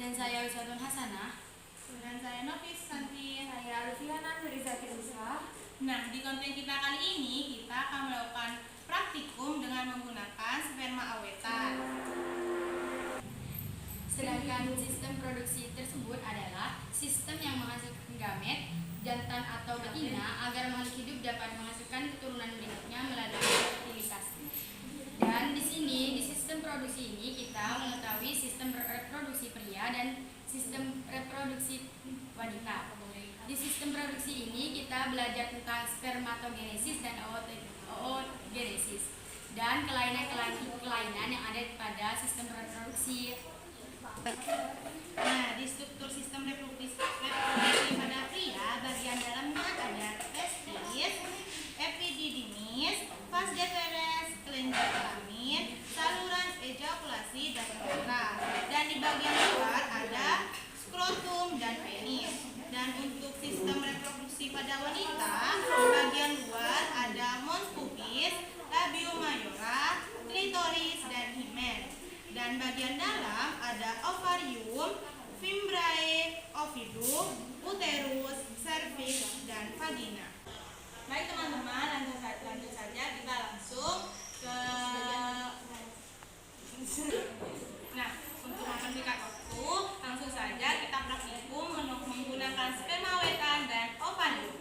Dan saya Wisatun Hasanah. Dan saya Nofis Santi. Saya Alfiana Nurizaki Musa. Nah, di konten kita kali ini kita akan melakukan praktikum dengan menggunakan sperma awetan. Sedangkan sistem produksi tersebut adalah sistem yang menghasilkan gamet, jantan atau betina agar makhluk hidup dapat menghasilkan keturunan berikutnya melalui fertilisasi. Dan di sini di sistem produksi ini kita mengetahui sistem reproduksi pria dan sistem reproduksi wanita. Di sistem produksi ini kita belajar tentang spermatogenesis dan oogenesis dan kelainan-kelainan yang ada pada sistem reproduksi. Nah, di struktur sistem reproduksi pada pria, bagian dalamnya ada testis, epididymis, vas deferens, kelenjar kelamin, saluran ejakulasi dan urethra. Dan di bagian luar ada skrotum dan penis. Dan untuk sistem reproduksi pada wanita, bagian luar ada mons pubis, labium majora, klitoris dan himen. Dan bagian dalam ada ovarium, fimbriae, ovidum, uterus, cervix, dan vagina. Baik teman-teman, lanjut saja kita langsung ke untuk mempersingkat waktu, langsung saja kita praktikum menggunakan sperma awetan dan ovarium.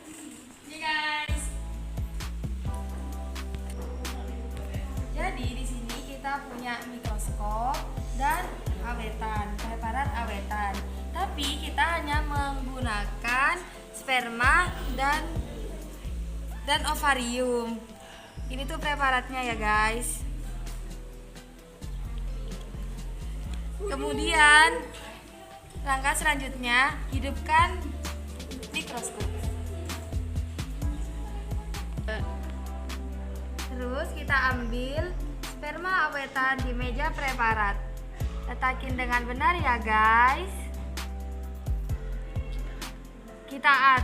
Oke guys. Jadi di sini kita punya mikroskop dan awetan, preparat awetan. Tapi kita hanya menggunakan sperma dan ovarium. Ini tuh preparatnya ya guys. Kemudian langkah selanjutnya, hidupkan mikroskop. Terus kita ambil sperma awetan di meja preparat. Letakin dengan benar ya guys. Kita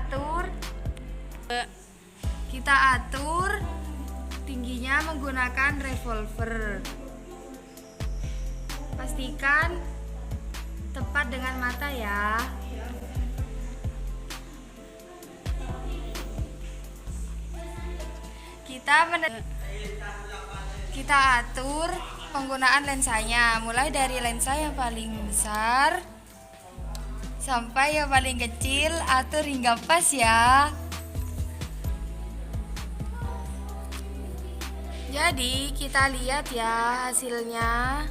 atur tingginya menggunakan revolver. Pastikan tepat dengan mata ya. Kita atur penggunaan lensanya, mulai dari lensa yang paling besar sampai yang paling kecil, atur hingga pas ya. Jadi kita lihat ya hasilnya.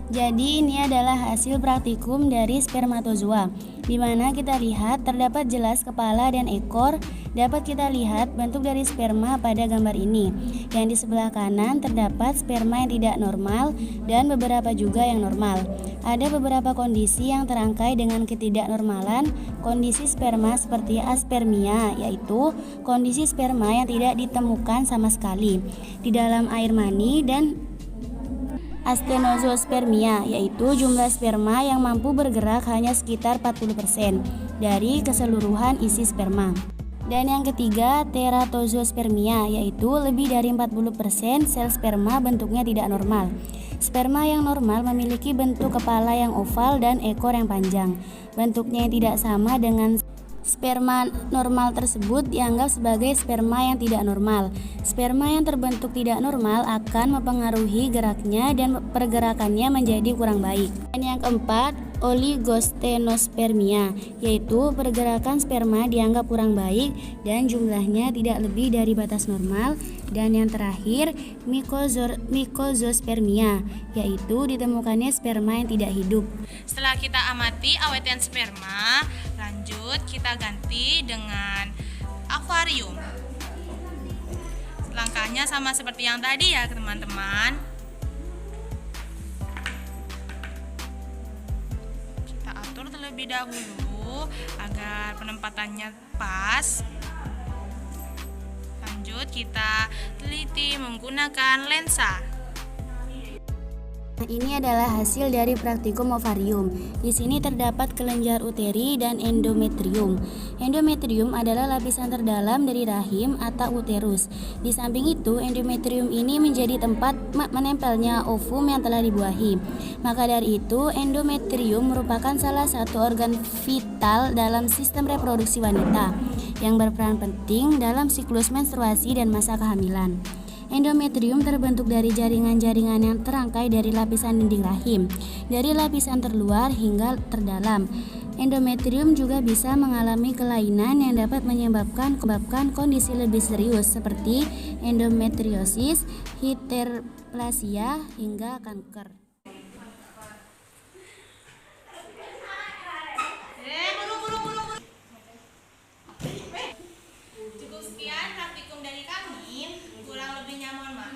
Jadi ini adalah hasil praktikum dari spermatozoa, di mana kita lihat terdapat jelas kepala dan ekor. Dapat kita lihat bentuk dari sperma pada gambar ini. Yang di sebelah kanan terdapat sperma yang tidak normal dan beberapa juga yang normal. Ada beberapa kondisi yang terangkai dengan ketidaknormalan kondisi sperma seperti aspermia, yaitu kondisi sperma yang tidak ditemukan sama sekali di dalam air mani, dan astenospermia, yaitu jumlah sperma yang mampu bergerak hanya sekitar 40% dari keseluruhan isi sperma. Dan yang ketiga, teratozospermia, yaitu lebih dari 40% sel sperma bentuknya tidak normal. Sperma yang normal memiliki bentuk kepala yang oval dan ekor yang panjang. Bentuknya yang tidak sama dengan sperma normal tersebut dianggap sebagai sperma yang tidak normal. Sperma yang terbentuk tidak normal akan mempengaruhi geraknya dan pergerakannya menjadi kurang baik. Dan yang keempat, oligostenospermia, yaitu pergerakan sperma dianggap kurang baik dan jumlahnya tidak lebih dari batas normal. Dan yang terakhir, mycosospermia, yaitu ditemukannya sperma yang tidak hidup. Setelah kita amati awetan sperma, lanjut kita ganti dengan akvarium. Langkahnya sama seperti yang tadi ya teman-teman. Kita atur terlebih dahulu agar penempatannya pas. Lanjut kita teliti menggunakan lensa. Nah, ini adalah hasil dari praktikum ovarium. Di sini terdapat kelenjar uteri dan endometrium. Endometrium adalah lapisan terdalam dari rahim atau uterus. Di samping itu, endometrium ini menjadi tempat menempelnya ovum yang telah dibuahi. Maka dari itu, endometrium merupakan salah satu organ vital dalam sistem reproduksi wanita yang berperan penting dalam siklus menstruasi dan masa kehamilan. Endometrium terbentuk dari jaringan-jaringan yang terangkai dari lapisan dinding rahim, dari lapisan terluar hingga terdalam. Endometrium juga bisa mengalami kelainan yang dapat menyebabkan kondisi lebih serius seperti endometriosis, hiperplasia, hingga kanker. Cukup sekian praktikum dari kami. Kurang lebihnya mohon maaf.